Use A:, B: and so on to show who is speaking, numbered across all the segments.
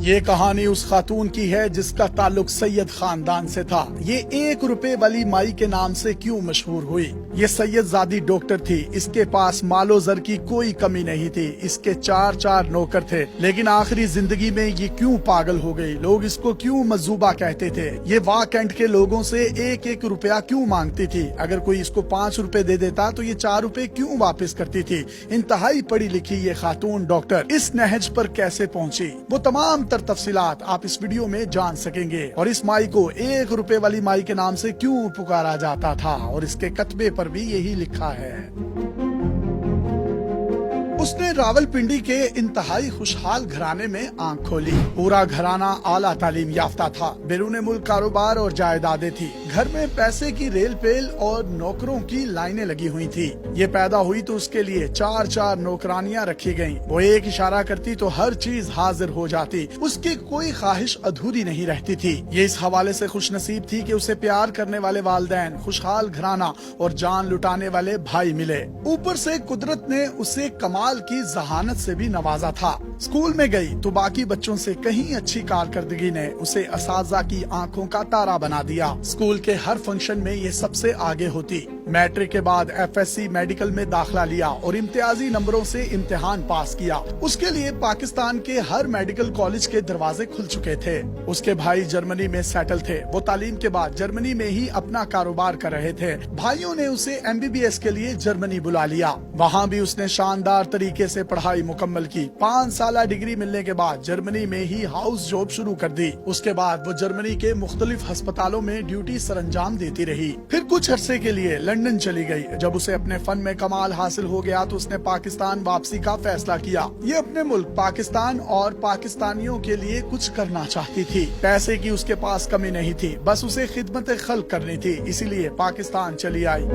A: یہ کہانی اس خاتون کی ہے جس کا تعلق سید خاندان سے تھا۔ یہ 1 روپے والی مائی کے نام سے کیوں مشہور ہوئی؟ یہ سید زادی ڈاکٹر تھی، اس کے پاس مال و زر کی کوئی کمی نہیں تھی، اس کے 4 نوکر تھے، لیکن آخری زندگی میں یہ کیوں پاگل ہو گئی؟ لوگ اس کو کیوں مجذوبہ کہتے تھے؟ یہ واہ کینٹ کے لوگوں سے 1 روپیہ کیوں مانگتی تھی؟ اگر کوئی اس کو 5 روپے دے دیتا تو یہ 4 روپے کیوں واپس کرتی تھی؟ انتہائی پڑھی لکھی یہ خاتون ڈاکٹر اس نہج پر کیسے پہنچی؟ وہ تمام تفصیلات آپ اس ویڈیو میں جان سکیں گے، اور اس مائی کو 1 روپے والی مائی کے نام سے کیوں پکارا جاتا تھا، اور اس کے کتبے پر بھی یہی لکھا ہے۔ اس نے راولپنڈی کے انتہائی خوشحال گھرانے میں آنکھ کھولی۔ پورا گھرانہ اعلیٰ تعلیم یافتہ تھا، بیرون ملک کاروبار اور جائیدادیں تھی، گھر میں پیسے کی ریل پیل اور نوکروں کی لائنیں لگی ہوئی تھی۔ یہ پیدا ہوئی تو اس کے لیے 4 نوکرانیاں رکھی گئیں، وہ ایک اشارہ کرتی تو ہر چیز حاضر ہو جاتی، اس کی کوئی خواہش ادھوری نہیں رہتی تھی۔ یہ اس حوالے سے خوش نصیب تھی کہ اسے پیار کرنے والے والدین، خوشحال گھرانہ اور جان لٹانے والے بھائی ملے۔ اوپر سے قدرت نے اسے کمال کی ذہانت سے بھی نوازا تھا۔ اسکول میں گئی تو باقی بچوں سے کہیں اچھی کارکردگی نے اسے اساتذہ کی آنکھوں کا تارا بنا دیا۔ اسکول کے ہر فنکشن میں یہ سب سے آگے ہوتی۔ میٹرک کے بعد FSC میڈیکل میں داخلہ لیا اور امتیازی نمبروں سے امتحان پاس کیا۔ اس کے لیے پاکستان کے ہر میڈیکل کالج کے دروازے کھل چکے تھے۔ اس کے بھائی جرمنی میں سیٹل تھے، وہ تعلیم کے بعد جرمنی میں ہی اپنا کاروبار کر رہے تھے۔ بھائیوں نے اسے MBBS کے لیے جرمنی بلا لیا، وہاں بھی اس نے شاندار طریقے سے پڑھائی مکمل کی۔ 5 سالہ ڈگری ملنے کے بعد جرمنی میں ہی ہاؤس جاب شروع کر دی۔ اس کے بعد وہ جرمنی کے مختلف ہسپتالوں میں ڈیوٹی سر انجام دیتی رہی۔ پھر کچھ عرصے کے لیے لندن چلی گئی۔ جب اسے اپنے فن میں کمال حاصل ہو گیا تو اس نے پاکستان واپسی کا فیصلہ کیا۔ یہ اپنے ملک پاکستان اور پاکستانیوں کے لیے کچھ کرنا چاہتی تھی۔ پیسے کی اس کے پاس کمی نہیں تھی، بس اسے خدمت خلق کرنی تھی، اسی لیے پاکستان چلی آئی۔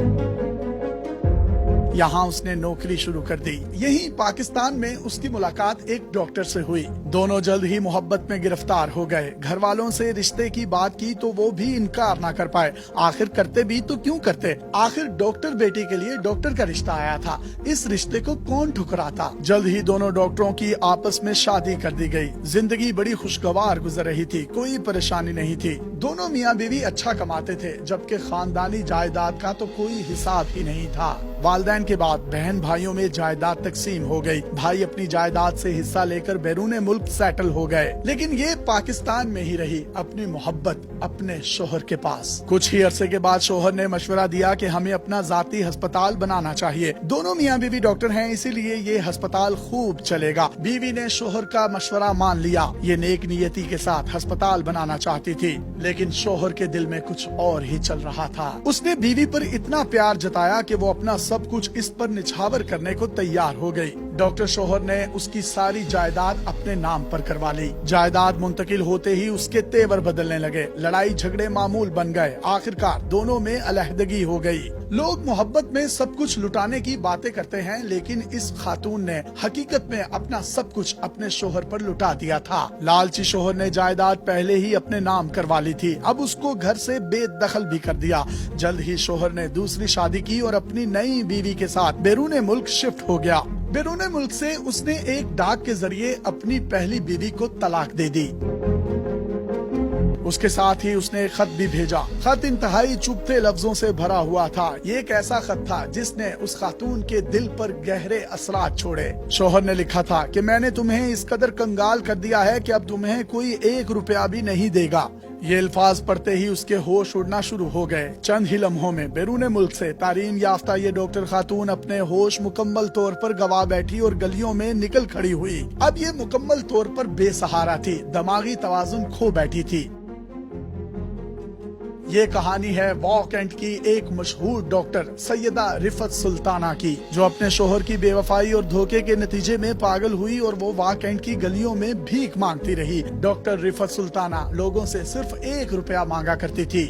A: یہاں اس نے نوکری شروع کر دی۔ یہی پاکستان میں اس کی ملاقات ایک ڈاکٹر سے ہوئی۔ دونوں جلد ہی محبت میں گرفتار ہو گئے۔ گھر والوں سے رشتے کی بات کی تو وہ بھی انکار نہ کر پائے۔ آخر کرتے بھی تو کیوں کرتے؟ آخر ڈاکٹر بیٹی کے لیے ڈاکٹر کا رشتہ آیا تھا، اس رشتے کو کون ٹھکراتا؟ جلد ہی دونوں ڈاکٹروں کی آپس میں شادی کر دی گئی۔ زندگی بڑی خوشگوار گزر رہی تھی، کوئی پریشانی نہیں تھی۔ دونوں میاں بیوی اچھا کماتے تھے، جبکہ خاندانی جائیداد کا تو کوئی حساب ہی نہیں تھا۔ والدین کے بعد بہن بھائیوں میں جائیداد تقسیم ہو گئی۔ بھائی اپنی جائیداد سے حصہ لے کر بیرون ملک سیٹل ہو گئے، لیکن یہ پاکستان میں ہی رہی، اپنی محبت اپنے شوہر کے پاس۔ کچھ ہی عرصے کے بعد شوہر نے مشورہ دیا کہ ہمیں اپنا ذاتی ہسپتال بنانا چاہیے۔ دونوں میاں بیوی ڈاکٹر ہیں، اسی لیے یہ ہسپتال خوب چلے گا۔ بیوی نے شوہر کا مشورہ مان لیا۔ یہ نیک نیتی کے ساتھ ہسپتال بنانا چاہتی تھی، لیکن شوہر کے دل میں کچھ اور ہی چل رہا تھا۔ اس نے بیوی پر اتنا پیار جتایا کہ وہ اپنا سب کچھ اس پر نچھاور کرنے کو تیار ہو گئی۔ ڈاکٹر شوہر نے اس کی ساری جائیداد اپنے نام پر کروا لی۔ جائیداد منتقل ہوتے ہی اس کے تیور بدلنے لگے، لڑائی جھگڑے معمول بن گئے، آخرکار دونوں میں علیحدگی ہو گئی۔ لوگ محبت میں سب کچھ لٹانے کی باتیں کرتے ہیں، لیکن اس خاتون نے حقیقت میں اپنا سب کچھ اپنے شوہر پر لٹا دیا تھا۔ لالچی شوہر نے جائیداد پہلے ہی اپنے نام کروا لی تھی، اب اس کو گھر سے بے دخل بھی کر دیا۔ جلد ہی شوہر نے دوسری شادی کی اور اپنی نئی بیوی کے ساتھ بیرون ملک شفٹ ہو گیا۔ بیرون ملک سے اس نے ایک ڈاک کے ذریعے اپنی پہلی بیوی کو طلاق دے دی۔ اس کے ساتھ ہی اس نے ایک خط بھی بھیجا۔ خط انتہائی چبھتے لفظوں سے بھرا ہوا تھا۔ یہ ایک ایسا خط تھا جس نے اس خاتون کے دل پر گہرے اثرات چھوڑے۔ شوہر نے لکھا تھا کہ میں نے تمہیں اس قدر کنگال کر دیا ہے کہ اب تمہیں کوئی 1 روپیہ بھی نہیں دے گا۔ یہ الفاظ پڑھتے ہی اس کے ہوش اڑنا شروع ہو گئے۔ چند ہی لمحوں میں بیرون ملک سے تعلیم یافتہ یہ ڈاکٹر خاتون اپنے ہوش مکمل طور پر گوا بیٹھی اور گلیوں میں نکل کھڑی ہوئی۔ اب یہ مکمل طور پر بے سہارا تھی، دماغی توازن کھو بیٹھی تھی۔ یہ کہانی ہے واہ کینٹ کی ایک مشہور ڈاکٹر سیدہ رفعت سلطانہ کی، جو اپنے شوہر کی بے وفائی اور دھوکے کے نتیجے میں پاگل ہوئی اور وہ واہ کینٹ کی گلیوں میں بھیک مانگتی رہی۔ ڈاکٹر رفعت سلطانہ لوگوں سے صرف 1 روپیہ مانگا کرتی تھی۔